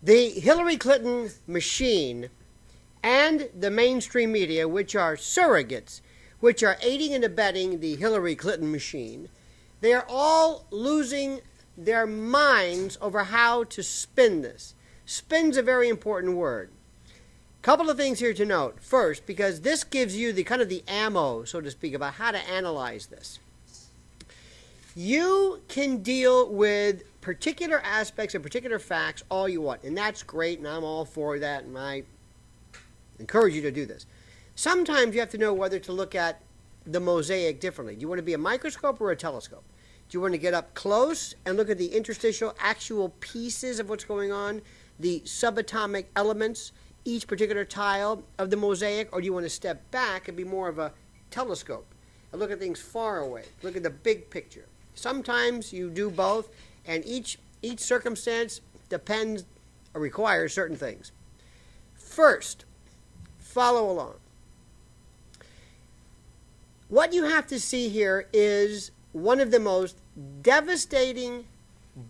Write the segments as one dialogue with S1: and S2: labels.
S1: The Hillary Clinton machine and the mainstream media, which are surrogates, which are aiding and abetting the Hillary Clinton machine, they are all losing their minds over how to spin this. Spin's a very important word. Couple of things here to note. First, because this gives you the kind of the ammo, so to speak, about how to analyze this. You can deal with particular aspects and particular facts all you want, and that's great, and I'm all for that, and I encourage you to do this. Sometimes you have to know whether to look at the mosaic differently. Do you want to be a microscope or a telescope? Do you want to get up close and look at the interstitial actual pieces of what's going on, the subatomic elements, each particular tile of the mosaic, or do you want to step back and be more of a telescope and look at things far away, look at the big picture? Sometimes you do both, and each circumstance depends or requires certain things. First, follow along. What you have to see here is one of the most devastating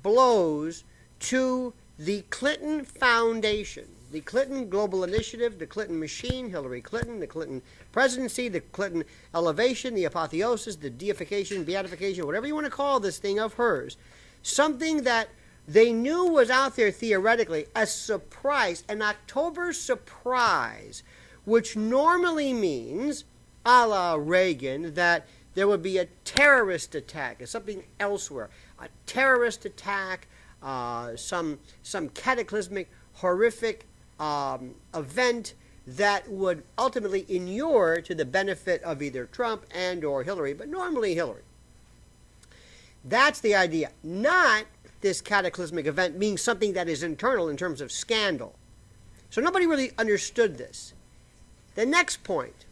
S1: blows to the Clinton Foundation, the Clinton Global Initiative, the Clinton machine, Hillary Clinton, the Clinton presidency, the Clinton elevation, the apotheosis, the deification, beatification, whatever you want to call this thing of hers. Something that they knew was out there theoretically, a surprise, an October surprise, which normally means, a la Reagan, that there would be a terrorist attack or something elsewhere, a terrorist attack, some cataclysmic, horrific event that would ultimately inure to the benefit of either Trump and or Hillary, but normally Hillary. That's the idea. Not this cataclysmic event being something that is internal in terms of scandal. So nobody really understood this. The next point.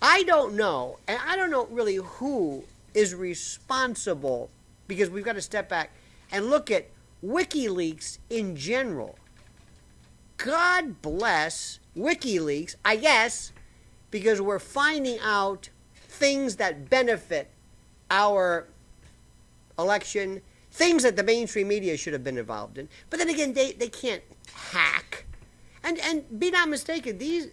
S1: I don't know, and I don't know really who is responsible, because we've got to step back and look at WikiLeaks in general. God bless WikiLeaks, I guess, because we're finding out things that benefit our election, things that the mainstream media should have been involved in. But then again, they can't hack. And be not mistaken, these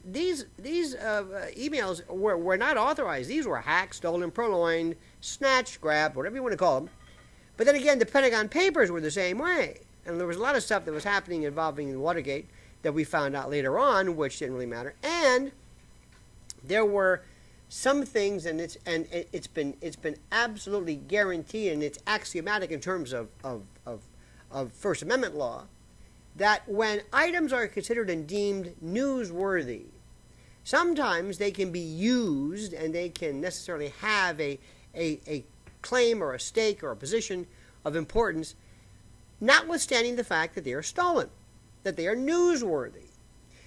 S1: emails were not authorized. These were hacked, stolen, purloined, snatched, grabbed, whatever you want to call them. But then again, the Pentagon Papers were the same way. And there was a lot of stuff that was happening involving Watergate that we found out later on, which didn't really matter. And there were some things, and it's been absolutely guaranteed, and it's axiomatic in terms of First Amendment law, that when items are considered and deemed newsworthy, sometimes they can be used and they can necessarily have a claim or a stake or a position of importance, notwithstanding the fact that they are stolen, that they are newsworthy.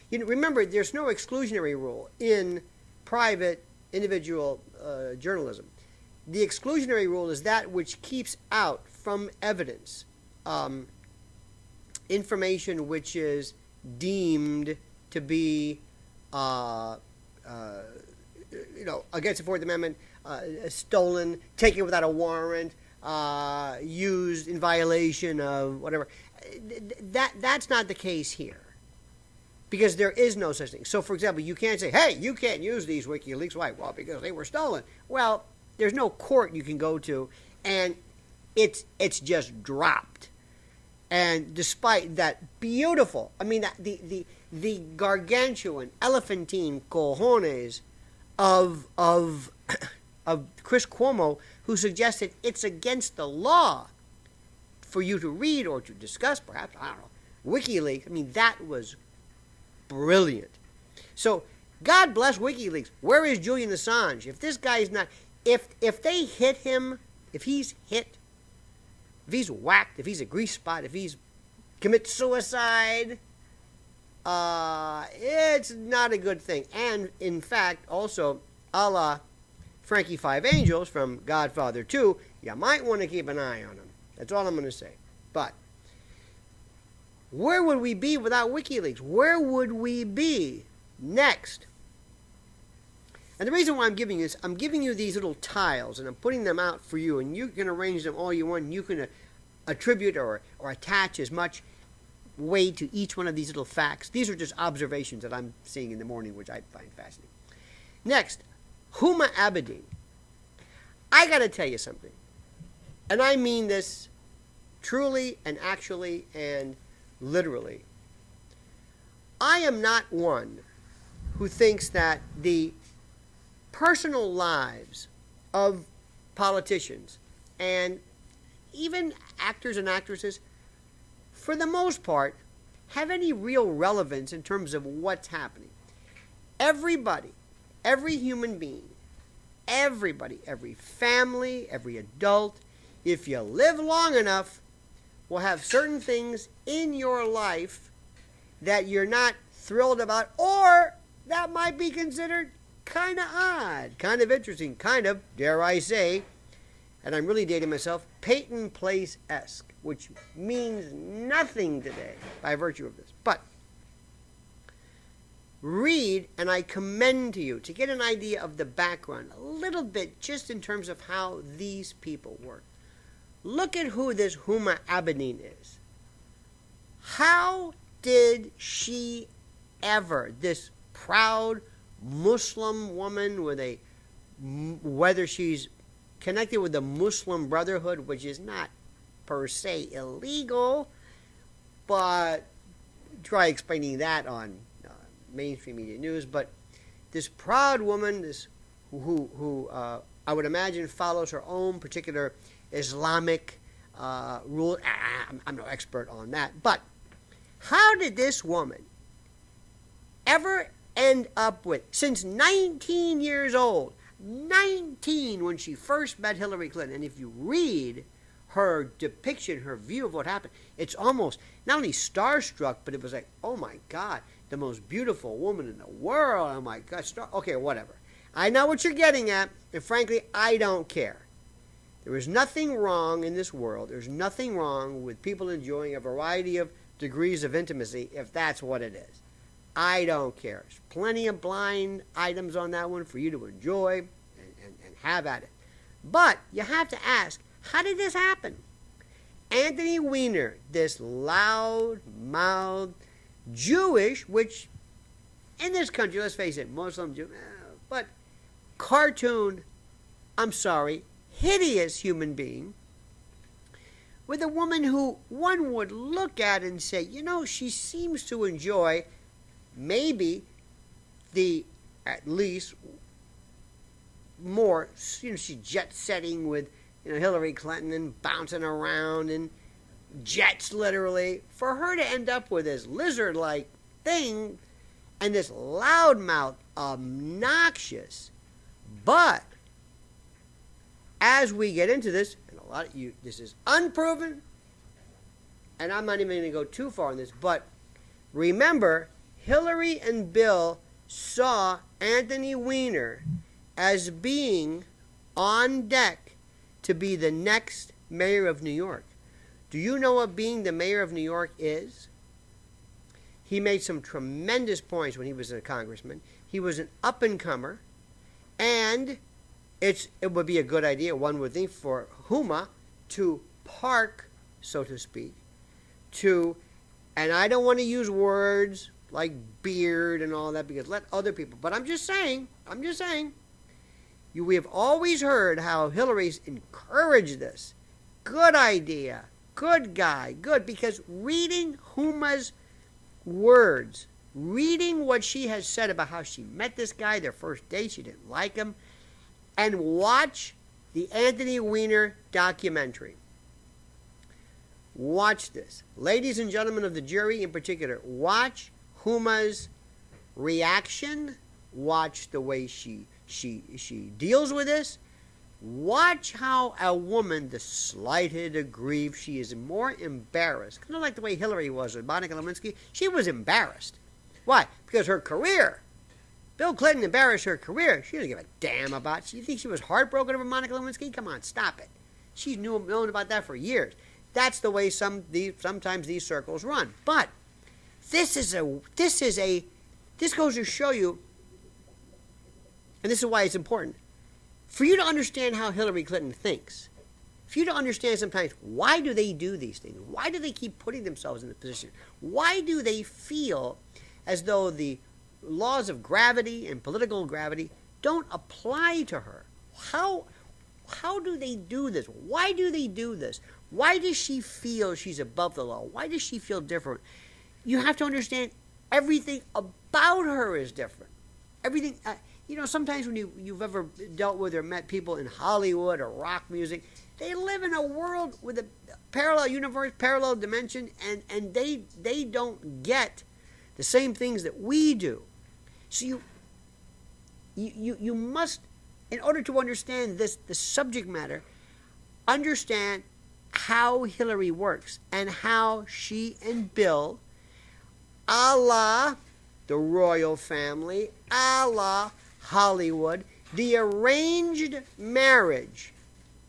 S1: You know, remember, there's no exclusionary rule in private individual journalism. The exclusionary rule is that which keeps out from evidence information which is deemed to be, against the Fourth Amendment, stolen, taken without a warrant, used in violation of whatever. That's not the case here, because there is no such thing. So, for example, you can't say, hey, you can't use these WikiLeaks. Why? Well, because they were stolen. Well, there's no court you can go to, and it's just dropped. And despite that beautiful, the gargantuan, elephantine cojones of Chris Cuomo, who suggested it's against the law for you to read or to discuss, perhaps, I don't know, WikiLeaks. That was brilliant. So, God bless WikiLeaks. Where is Julian Assange? If this guy is not, if they hit him, if he's hit, if he's whacked, if he's a grease spot, if he's commits suicide, it's not a good thing. And, in fact, also, a la Frankie Five Angels from Godfather 2, you might want to keep an eye on him. That's all I'm going to say. But where would we be without WikiLeaks? Where would we be next? And the reason why I'm giving you this, I'm giving you these little tiles, and I'm putting them out for you, and you can arrange them all you want, and you can attribute or attach as much weight to each one of these little facts. These are just observations that I'm seeing in the morning, which I find fascinating. Next, Huma Abedin. I got to tell you something, and I mean this truly and actually and literally. I am not one who thinks that the personal lives of politicians and even actors and actresses, for the most part, have any real relevance in terms of what's happening. Everybody, every human being, everybody, every family, every adult, if you live long enough, will have certain things in your life that you're not thrilled about, or that might be considered kind of odd, kind of interesting, kind of, dare I say, and I'm really dating myself, Peyton Place-esque, which means nothing today by virtue of this. But read, and I commend to you to get an idea of the background a little bit, just in terms of how these people work. Look at who this Huma Abedin is. How did she ever, this proud Muslim woman with a, whether she's connected with the Muslim Brotherhood, which is not per se illegal, but try explaining that on mainstream media news. But this proud woman, this who I would imagine follows her own particular Islamic rule. I'm no expert on that, but how did this woman ever end up with, since 19 years old, 19 when she first met Hillary Clinton, and if you read her depiction, her view of what happened, it's almost not only starstruck, but it was like, oh my God, the most beautiful woman in the world, oh my God, okay, whatever. I know what you're getting at, and frankly, I don't care. There is nothing wrong in this world. There's nothing wrong with people enjoying a variety of degrees of intimacy, if that's what it is. I don't care. There's plenty of blind items on that one for you to enjoy and have at it. But you have to ask, how did this happen? Anthony Weiner, this loud-mouthed Jewish, which in this country, let's face it, Muslim, Jew, but cartoon, I'm sorry, hideous human being, with a woman who one would look at and say, you know, she seems to enjoy maybe at least more, you know, she's jet-setting with, you know, Hillary Clinton and bouncing around in jets, literally. For her to end up with this lizard-like thing and this loudmouth, obnoxious, but as we get into this, and a lot of you, this is unproven, and I'm not even going to go too far on this, but remember, Hillary and Bill saw Anthony Weiner as being on deck to be the next mayor of New York. Do you know what being the mayor of New York is? He made some tremendous points when he was a congressman. He was an up-and-comer, and it would be a good idea, one would think, for Huma to park, so to speak, to, and I don't want to use words like beard and all that, because let other people, but I'm just saying, we have always heard how Hillary's encouraged this. Good idea, good guy, good, because reading Huma's words, reading what she has said about how she met this guy, their first date, she didn't like him, and watch the Anthony Weiner documentary. Watch this. Ladies and gentlemen of the jury in particular, watch Huma's reaction. Watch the way she deals with this. Watch how a woman, the slighted, aggrieved, she is more embarrassed. Kind of like the way Hillary was with Monica Lewinsky. She was embarrassed. Why? Because her career. Bill Clinton embarrassed her career. She doesn't give a damn about. You think she was heartbroken over Monica Lewinsky? Come on, stop it. She's known about that for years. That's the way sometimes these circles run. But this goes to show you, and this is why it's important, for you to understand how Hillary Clinton thinks. for you to understand sometimes, why do they do these things? Why do they keep putting themselves in the position? Why do they feel as though the laws of gravity and political gravity don't apply to her? How do they do this? Why do they do this? Why does she feel she's above the law? Why does she feel different? You have to understand everything about her is different. Everything, sometimes when you've ever dealt with or met people in Hollywood or rock music, they live in a world with a parallel universe, parallel dimension, and they don't get the same things that we do. So you must, in order to understand the subject matter, understand how Hillary works and how she and Bill, a la the royal family, a la Hollywood, the arranged marriage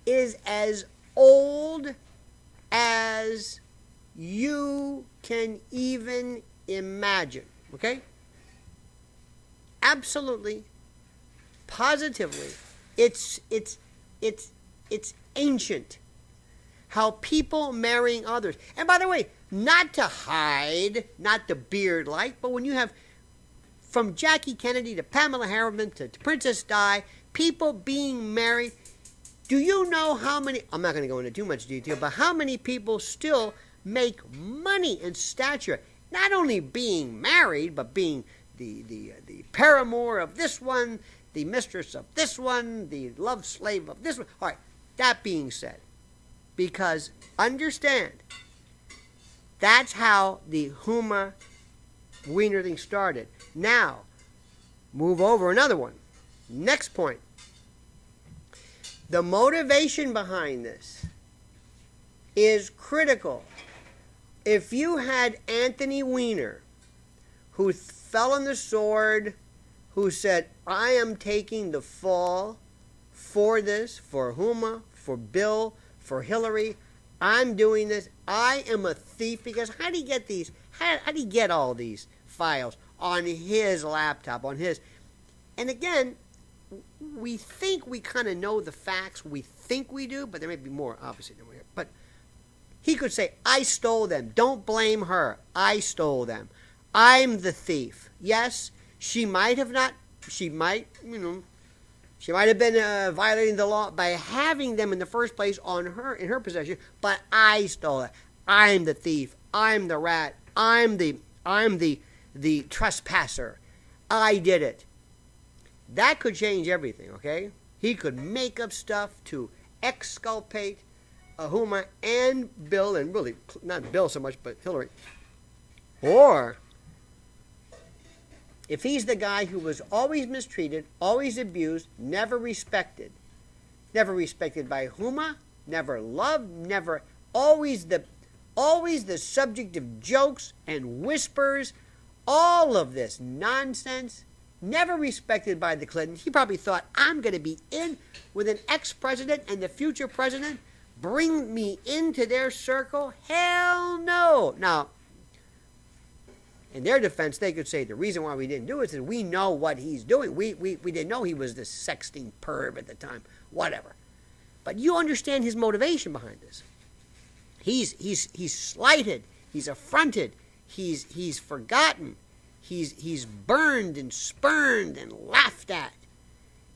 S1: is as old as you can even imagine. Okay? Absolutely, positively, it's ancient. How people marrying others. And by the way, not to hide, not the beard like, but when you have from Jackie Kennedy to Pamela Harriman to Princess Di, people being married, do you know how many, I'm not going to go into too much detail, but how many people still make money and stature, not only being married, but being the paramour of this one, the mistress of this one, the love slave of this one. All right, that being said, because understand, that's how the Huma Weiner thing started. Now, move over another one. Next point. The motivation behind this is critical. If you had Anthony Weiner, who fell on the sword, who said, I am taking the fall for this, for Huma, for Bill, for Hillary, I'm doing this, I am a thief, because how do you get these, how do you get all these files on his laptop, on his, and again, we think we kind of know the facts, we think we do, but there may be more, obviously, than we are, but he could say, I stole them, don't blame her, I stole them, I'm the thief. Yes, she might have not, she might have been violating the law by having them in the first place in her possession, but I stole it. I'm the thief. I'm the rat. I'm the trespasser. I did it. That could change everything, okay? He could make up stuff to exculpate Huma and Bill, and really not Bill so much, but Hillary. Or if he's the guy who was always mistreated, always abused, never respected by Huma, never loved, never, always the subject of jokes and whispers, all of this nonsense, never respected by the Clintons. He probably thought, I'm going to be in with an ex-president and the future president, bring me into their circle? Hell no. Now, in their defense, they could say the reason why we didn't do it is we know what he's doing. We didn't know he was this sexting perv at the time. Whatever. But you understand his motivation behind this. He's slighted. He's affronted. He's forgotten. He's burned and spurned and laughed at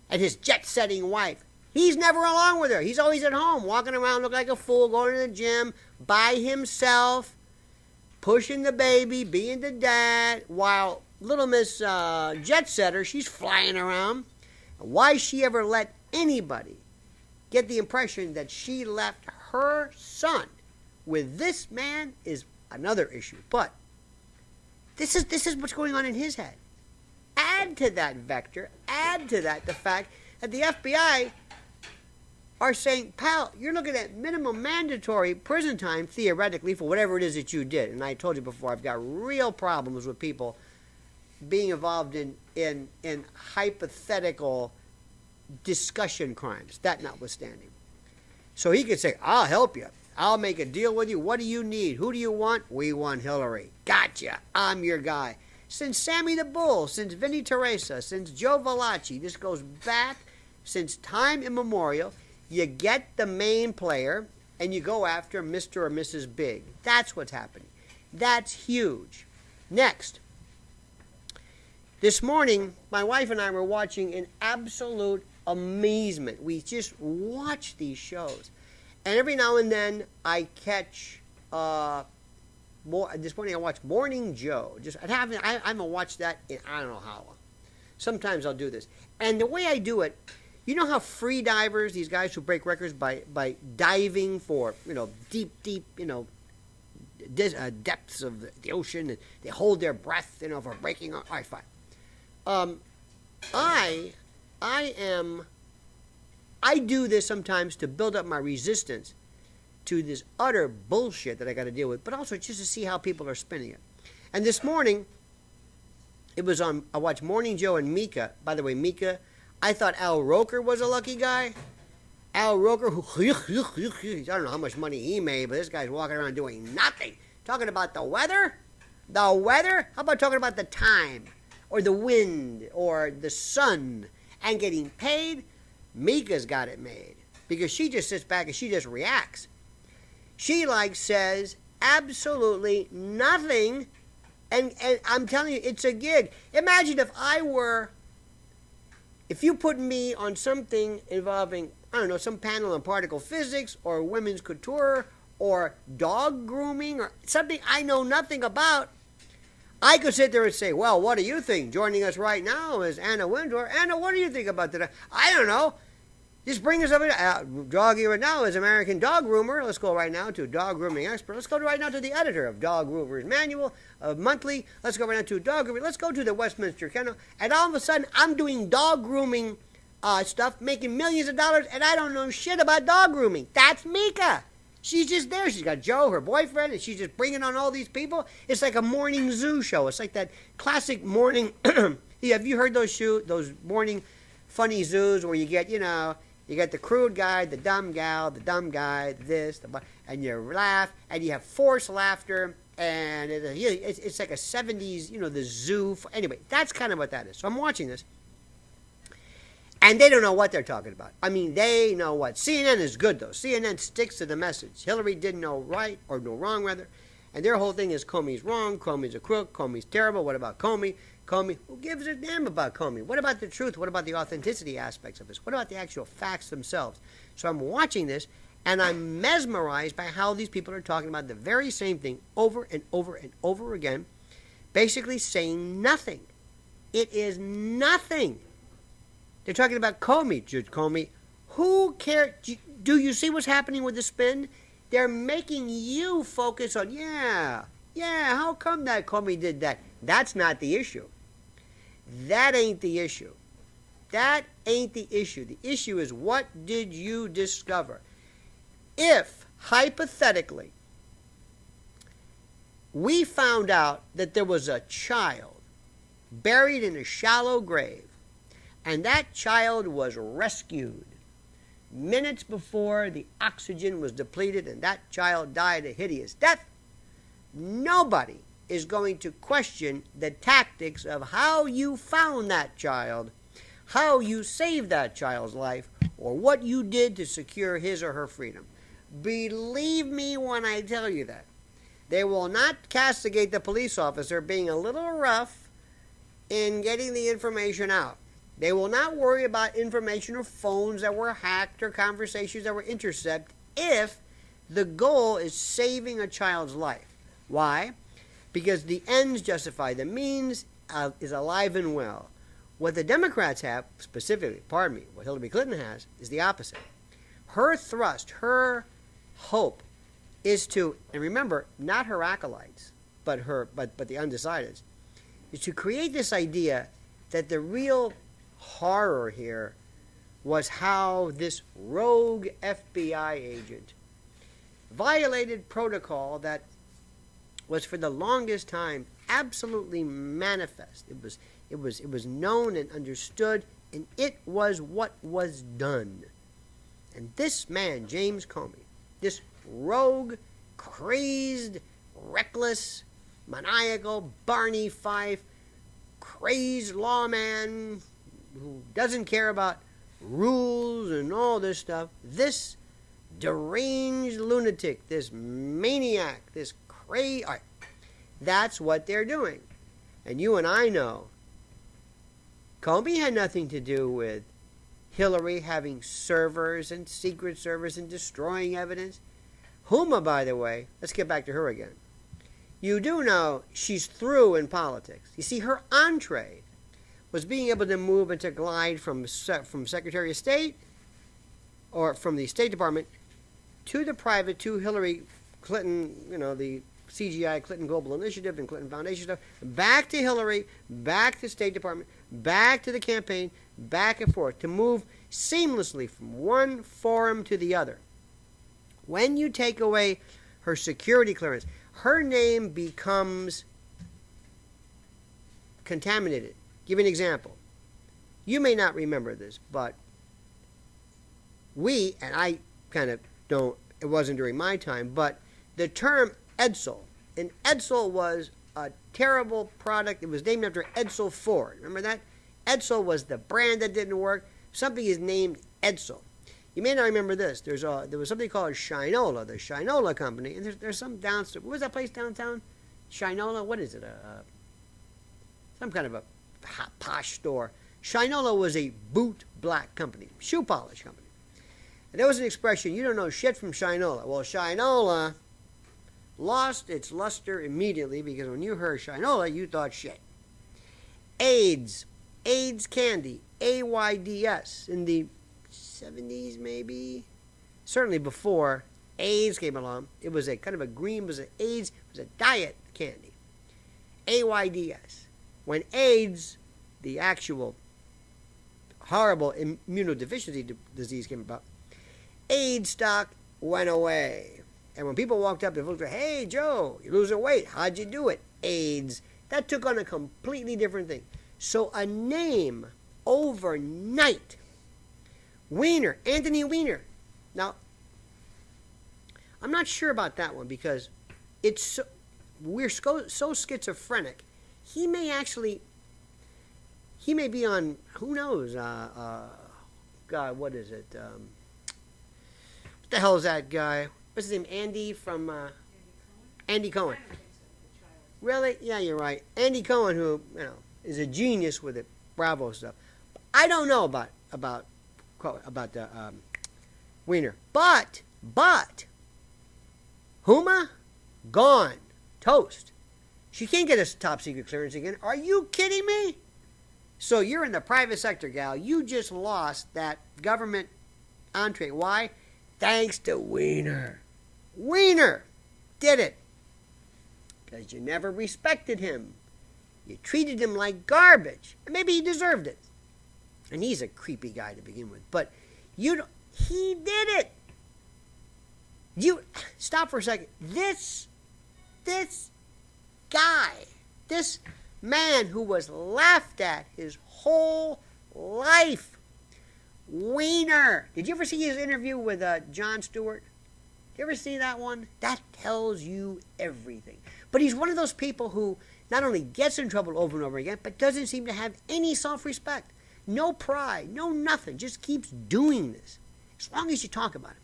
S1: his jet-setting wife. He's never along with her. He's always at home, walking around looking like a fool, going to the gym by himself, pushing the baby, being the dad, while little Miss Jet Setter, she's flying around. Why she ever let anybody get the impression that she left her son with this man is another issue. But this is what's going on in his head. Add to that vector, add to that the fact that the FBI are saying, pal, you're looking at minimum mandatory prison time, theoretically, for whatever it is that you did. And I told you before, I've got real problems with people being involved in hypothetical discussion crimes, that notwithstanding. So he could say, I'll help you. I'll make a deal with you. What do you need? Who do you want? We want Hillary. Gotcha. I'm your guy. Since Sammy the Bull, since Vinnie Teresa, since Joe Valachi, this goes back since time immemorial. You get the main player and you go after Mr. or Mrs. Big. That's what's happening. That's huge. Next. This morning, my wife and I were watching in absolute amazement. We just watch these shows. And every now and then I catch this morning I watched Morning Joe. I haven't watched that in I don't know how long. Sometimes I'll do this. And the way I do it, you know how free divers, these guys who break records by diving for, deep, depths of the ocean, and they hold their breath, for breaking. All right, fine. I do this sometimes to build up my resistance to this utter bullshit that I got to deal with, but also just to see how people are spinning it. And this morning, I watched Morning Joe and Mika. By the way, Mika, I thought Al Roker was a lucky guy. Al Roker, I don't know how much money he made, but this guy's walking around doing nothing. Talking about the weather? The weather? How about talking about the time? Or the wind? Or the sun? And getting paid? Mika's got it made. Because she just sits back and she just reacts. She says absolutely nothing. And I'm telling you, it's a gig. Imagine if you put me on something involving, I don't know, some panel on particle physics or women's couture or dog grooming or something I know nothing about, I could sit there and say, well, what do you think? Joining us right now is Anna Wintour. Anna, what do you think about that? I don't know. Just bring us up. Doggy right now is American Dog Groomer. Let's go right now to Dog Grooming Expert. Let's go right now to the editor of Dog Groomer's Manual Monthly. Let's go right now to Dog Grooming. Let's go to the Westminster Kennel. And all of a sudden, I'm doing dog grooming stuff, making millions of dollars, and I don't know shit about dog grooming. That's Mika. She's just there. She's got Joe, her boyfriend, and she's just bringing on all these people. It's like a morning zoo show. It's like that classic morning. Have you heard those morning funny zoos where you get, you get the crude guy, the dumb gal, the dumb guy, and you laugh, and you have forced laughter, and it's like a 70s, the zoo. Anyway, that's kind of what that is. So I'm watching this, and they don't know what they're talking about. I mean, they know what. CNN is good, though. CNN sticks to the message. Hillary didn't know right, or no wrong, rather, and their whole thing is Comey's wrong, Comey's a crook, Comey's terrible, what about Comey? Comey, who gives a damn about Comey? What about the truth? What about the authenticity aspects of this? What about the actual facts themselves? So I'm watching this, and I'm mesmerized by how these people are talking about the very same thing over and over and over again, basically saying nothing. It is nothing. They're talking about Comey, Judge Comey. Who cares? Do you see what's happening with the spin? They're making you focus on, how come that Comey did that? That's not the issue. That ain't the issue. That ain't the issue. The issue is, what did you discover? If, hypothetically, we found out that there was a child buried in a shallow grave, and that child was rescued minutes before the oxygen was depleted and that child died a hideous death, nobody is going to question the tactics of how you found that child, how you saved that child's life, or what you did to secure his or her freedom. Believe me when I tell you that. They will not castigate the police officer being a little rough in getting the information out. They will not worry about information or phones that were hacked or conversations that were intercepted if the goal is saving a child's life. Why? Because the ends justify the means is alive and well. What the Democrats have, specifically, what Hillary Clinton has, is the opposite. Her thrust, her hope is to, and remember, not her acolytes, but the undecideds, is to create this idea that the real horror here was how this rogue FBI agent violated protocol that was for the longest time absolutely manifest. It was known and understood, and it was what was done. And this man, James Comey, this rogue, crazed, reckless, maniacal, Barney Fife, crazed lawman who doesn't care about rules and all this stuff. This deranged lunatic, this maniac, this crazy. Right, that's what they're doing. And you and I know Comey had nothing to do with Hillary having servers and secret servers and destroying evidence. Huma, by the way, let's get back to her again. You do know she's through in politics. You see, her entree was being able to move and to glide from Secretary of State or from the State Department to the private, to Hillary Clinton, the CGI, Clinton Global Initiative and Clinton Foundation stuff, back to Hillary, back to State Department, back to the campaign, back and forth, to move seamlessly from one forum to the other. When you take away her security clearance, her name becomes contaminated. Give you an example. You may not remember this, but we, and I kind of don't, it wasn't during my time, but the term Edsel, and Edsel was a terrible product. It was named after Edsel Ford. Remember that? Edsel was the brand that didn't work. Something is named Edsel. You may not remember this. There was something called Shinola, the Shinola company, and there's some downstairs. What was that place downtown? Shinola? What is it? Some kind of a posh store. Shinola was a boot black company, shoe polish company. And there was an expression, you don't know shit from Shinola. Well, Shinola lost its luster immediately because when you heard Shinola, you thought shit. AIDS candy, AIDS, in the 70s maybe, certainly before AIDS came along. It was a kind of a green, AIDS was a diet candy, AIDS. When AIDS, the actual horrible immunodeficiency disease came about, AIDS stock went away. And when people walked up to folks, hey, Joe, you're losing weight. How'd you do it? AIDS. That took on a completely different thing. So a name overnight. Weiner, Anthony Weiner. Now, I'm not sure about that one because we're so schizophrenic. He may be on, who knows, God, what is it? What the hell is that guy? What's his name? Andy from Andy Cohen. Really? Yeah, you're right. Andy Cohen, who is a genius with the Bravo stuff. I don't know about the Weiner, but Huma gone, toast. She can't get a top secret clearance again. Are you kidding me? So you're in the private sector, gal. You just lost that government entree. Why? Thanks to Weiner. Weiner did it. Because you never respected him. You treated him like garbage. And maybe he deserved it. And he's a creepy guy to begin with. But he did it. Stop for a second. This guy, this man who was laughed at his whole life, Weiner. Did you ever see his interview with Jon Stewart? Did you ever see that one? That tells you everything. But he's one of those people who not only gets in trouble over and over again, but doesn't seem to have any self-respect. No pride, no nothing. Just keeps doing this. As long as you talk about him.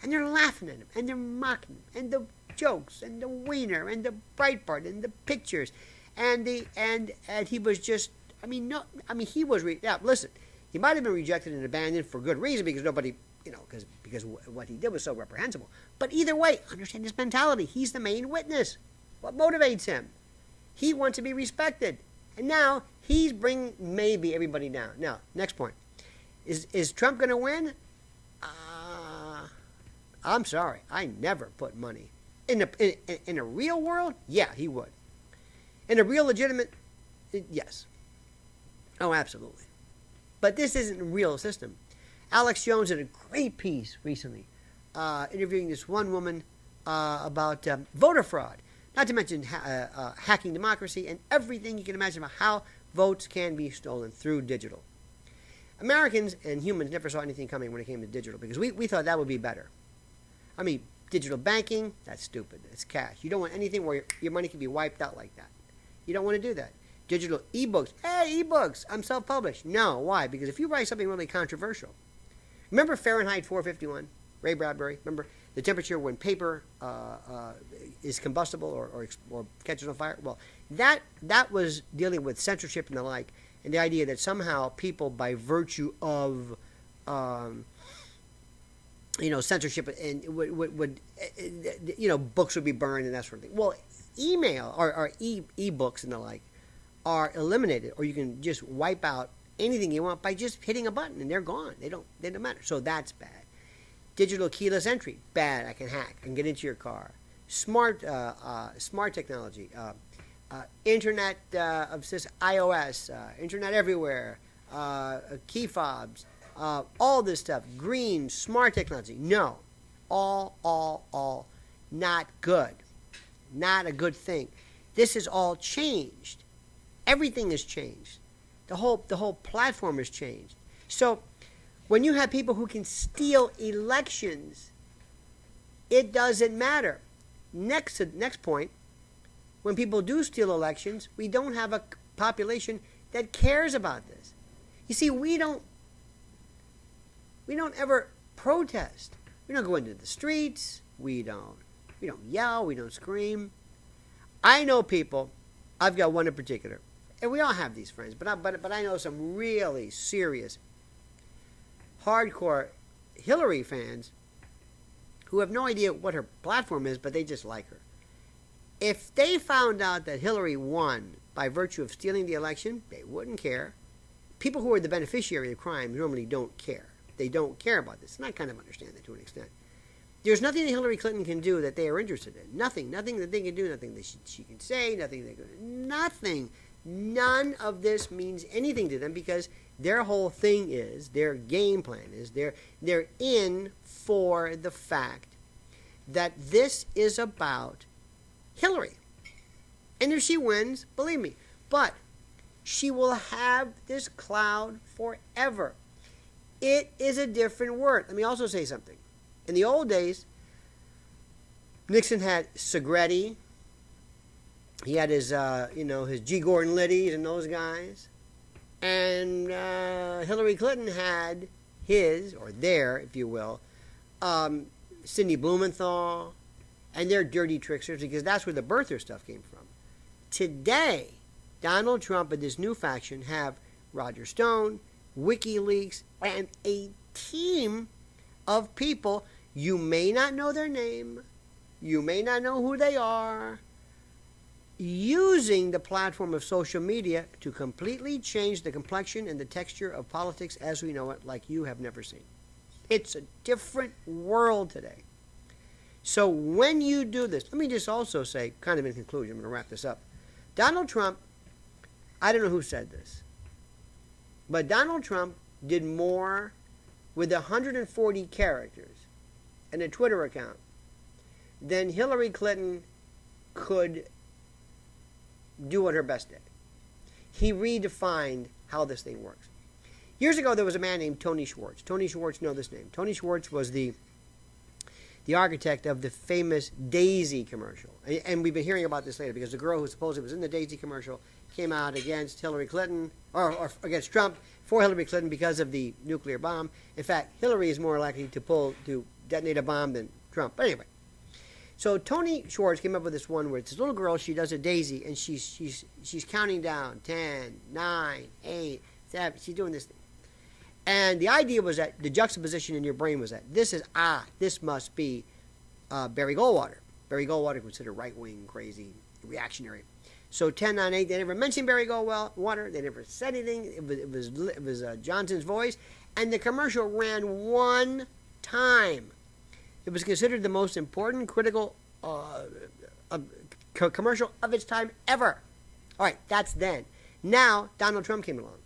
S1: And they're laughing at him, and they're mocking him, and the jokes, and the Weiner, and the Breitbart, and the pictures, and he was just, he was, listen, he might have been rejected and abandoned for good reason because nobody, because what he did was so reprehensible. But either way, understand his mentality. He's the main witness. What motivates him? He wants to be respected. And now he's bringing maybe everybody down. Now, next point. Is Trump going to win? I'm sorry. I never put money. In a real world, yeah, he would. In a real legitimate, yes. Oh, absolutely. But this isn't a real system. Alex Jones did a great piece recently interviewing this one woman about voter fraud. Not to mention hacking democracy and everything you can imagine about how votes can be stolen through digital. Americans and humans never saw anything coming when it came to digital because we thought that would be better. Digital banking, that's stupid. It's cash. You don't want anything where your money can be wiped out like that. You don't want to do that. Digital ebooks. Hey, ebooks. I'm self-published. No. Why? Because if you write something really controversial, remember Fahrenheit 451? Ray Bradbury. Remember the temperature when paper is combustible or catches on fire? Well, that was dealing with censorship and the like, and the idea that somehow people, by virtue of censorship, and would books would be burned and that sort of thing. Well, email or e-books and the like are eliminated, or you can just wipe out anything you want by just hitting a button and they're gone. They don't matter. So that's bad. Digital keyless entry, bad. I can hack. I can get into your car. Smart technology, internet of iOS, internet everywhere, key fobs, all this stuff. Green, smart technology. No, all not good. Not a good thing. This is all changed. Everything has changed. The whole platform has changed. So when you have people who can steal elections, it doesn't matter. Next point, when people do steal elections, we don't have a population that cares about this. You see, we don't ever protest. We don't go into the streets. We don't yell. We don't scream. I know people. I've got one in particular, and we all have these friends. But I know some really serious, hardcore Hillary fans who have no idea what her platform is, but they just like her. If they found out that Hillary won by virtue of stealing the election, they wouldn't care. People who are the beneficiary of crime normally don't care. They don't care about this, and I kind of understand that to an extent. There's nothing that Hillary Clinton can do that they are interested in. Nothing that they can do, nothing that she can say, nothing. None of this means anything to them because their whole thing is, their game plan is, they're in for the fact that this is about Hillary. And if she wins, believe me, but she will have this cloud forever. It is a different word. Let me also say something. In the old days, Nixon had Segretti. He had his G. Gordon Liddy's and those guys. And Hillary Clinton had his, or their, if you will, Sidney Blumenthal, and their dirty tricksters, because that's where the birther stuff came from. Today, Donald Trump and this new faction have Roger Stone, WikiLeaks, and a team of people. You may not know their name. You may not know who they are. Using the platform of social media to completely change the complexion and the texture of politics as we know it, like you have never seen. It's a different world today. So when you do this, let me just also say, kind of in conclusion, I'm going to wrap this up. Donald Trump, I don't know who said this, but Donald Trump did more with 140 characters in a Twitter account than Hillary Clinton could do what her best did. He redefined how this thing works. Years ago, there was a man named Tony Schwartz. Tony Schwartz, know this name. Tony Schwartz was the architect of the famous Daisy commercial. And we've been hearing about this later because the girl who supposedly was in the Daisy commercial came out against Hillary Clinton, or against Trump for Hillary Clinton because of the nuclear bomb. In fact, Hillary is more likely to detonate a bomb than Trump. But anyway, so Tony Schwartz came up with this one where it's this little girl, she does a daisy, and she's counting down 10, 9, 8, 7. She's doing this thing. And the idea was that the juxtaposition in your brain was that this must be Barry Goldwater. Barry Goldwater considered right-wing, crazy, reactionary. So 10, 9, 8, they never mentioned Barry Goldwater. They never said anything. It was Johnson's voice. And the commercial ran one time. It was considered the most important, critical commercial of its time ever. All right, that's then. Now, Donald Trump came along.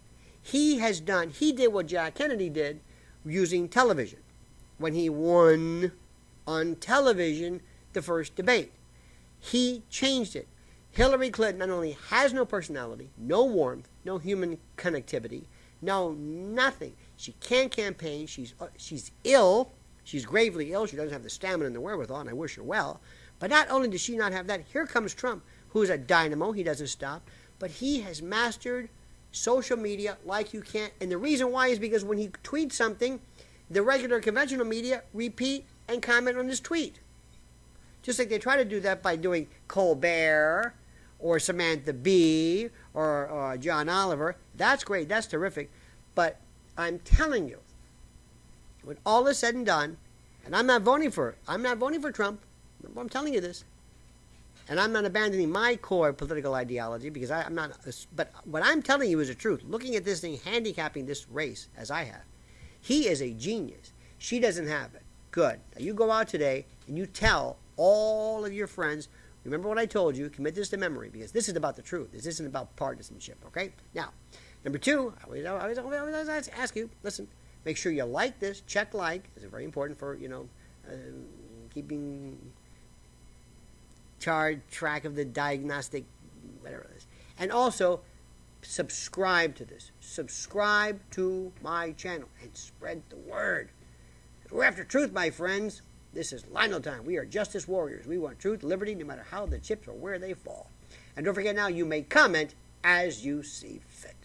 S1: He did what Jack Kennedy did using television when he won on television the first debate. He changed it. Hillary Clinton not only has no personality, no warmth, no human connectivity, no nothing. She can't campaign. She's ill. She's gravely ill. She doesn't have the stamina and the wherewithal, and I wish her well. But not only does she not have that, here comes Trump, who's a dynamo. He doesn't stop. but he has mastered social media like you can't. And the reason why is because when he tweets something, the regular conventional media repeat and comment on his tweet. Just like they try to do that by doing Colbert or Samantha Bee or John Oliver. That's great. That's terrific. But I'm telling you, when all is said and done, and I'm not voting for Trump. I'm telling you this. And I'm not abandoning my core political ideology because I'm not. But what I'm telling you is the truth. Looking at this thing, handicapping this race as I have, he is a genius. She doesn't have it. Good. Now you go out today and you tell all of your friends, remember what I told you, commit this to memory because this is about the truth. This isn't about partisanship, okay? Now, number two, I always ask you, listen, make sure you like this, check like, it's very important for, keeping track of the diagnostic, whatever it is. And also, subscribe to this. Subscribe to my channel and spread the word. We're after truth, my friends. This is Lionel Time. We are justice warriors. We want truth, liberty, no matter how the chips or where they fall. And don't forget now, you may comment as you see fit.